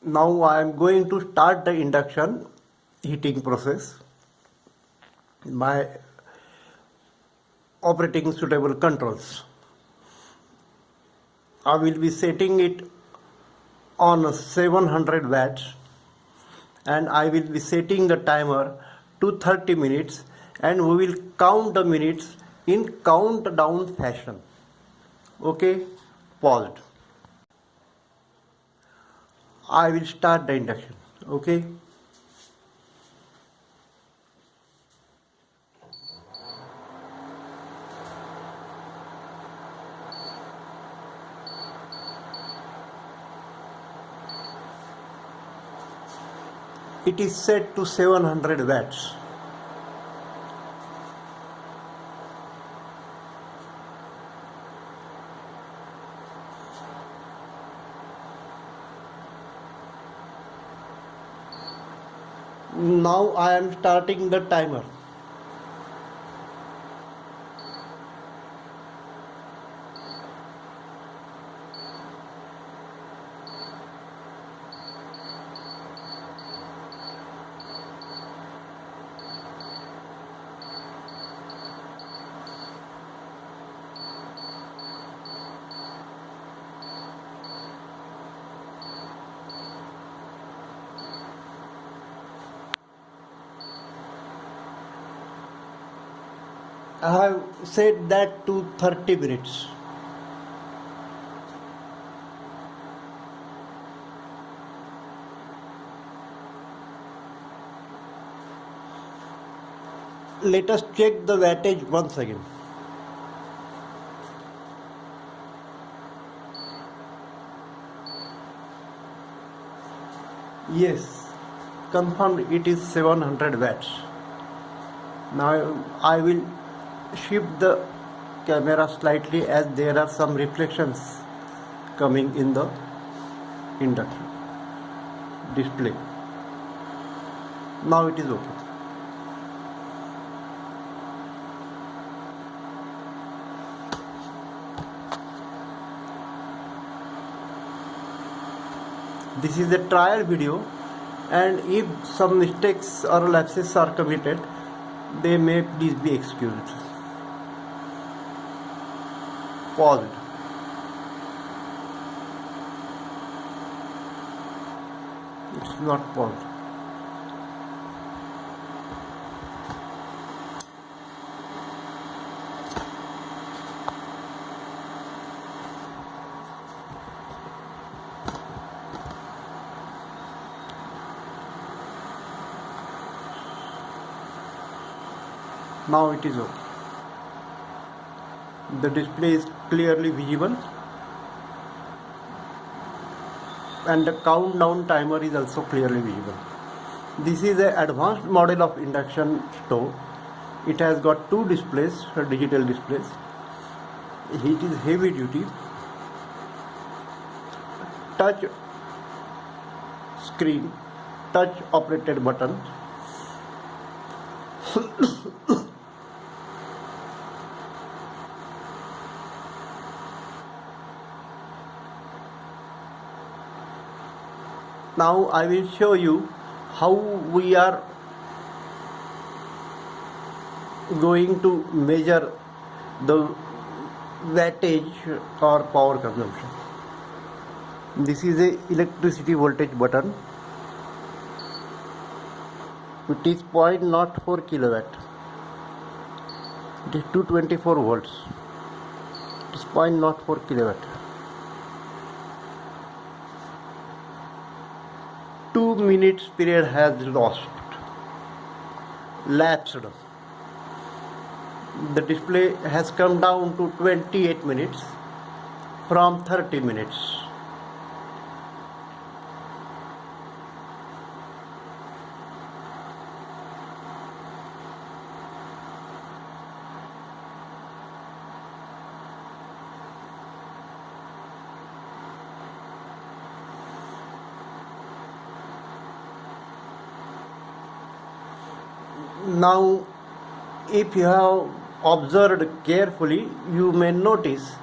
Now I am going to start the induction heating process by operating suitable controls. I will be setting it on 700 watts and I will be setting the timer to 30 minutes and we will count the minutes in countdown fashion. Okay, paused. I will start the induction. Okay. It is set to 700 watts. Now I am starting the timer. I have set that to 30 minutes. Let us check the wattage once again. Yes, confirmed it is 700 watts. Now I will shift the camera slightly as there are some reflections coming in the induction display. Now it is okay. This is a trial video and if some mistakes or lapses are committed, they may please be excused. Paused. It's not paused. Now it is okay. The display is clearly visible and the countdown timer is also clearly visible. This is an advanced model of induction stove. It has got two displays, digital displays. It is heavy duty. Touch screen, touch operated button. Now I will show you how we are going to measure the wattage or power consumption. This is a electricity voltage button. It is 0.04 kilowatt. It is 224 volts. It is 0.04 kilowatt. 2 minutes period has lapsed. The display has come down to 28 minutes from 30 minutes. Now, if you have observed carefully, you may notice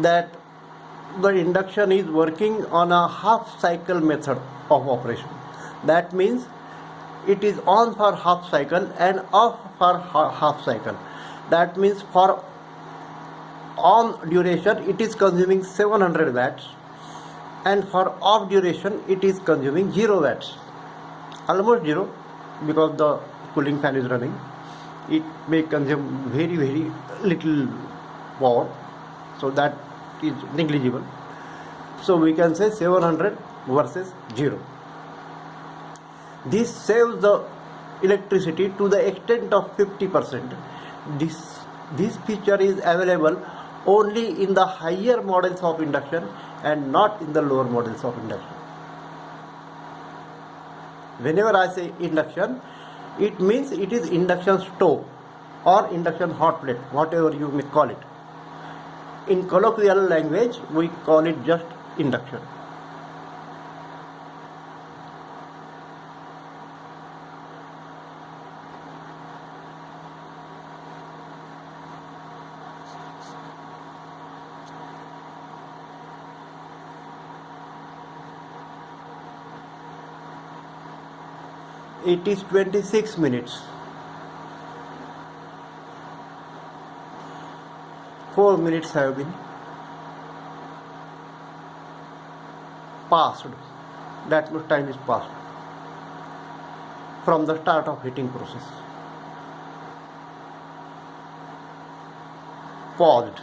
that the induction is working on a half cycle method of operation. That means it is on for half cycle and off for half cycle. That means for on duration it is consuming 700 watts, and for off duration it is consuming 0 watts, almost 0, because the cooling fan is running. It may consume very little power, so that is negligible. So we can say 700 versus 0. This saves the electricity to the extent of 50%. This feature is available only in the higher models of induction and not in the lower models of induction. Whenever I say induction, it means it is induction stove or induction hot plate, whatever you may call it. In colloquial language, we call it just induction. It is 26 minutes. 4 minutes have been passed. That much time is passed from the start of heating process. Paused.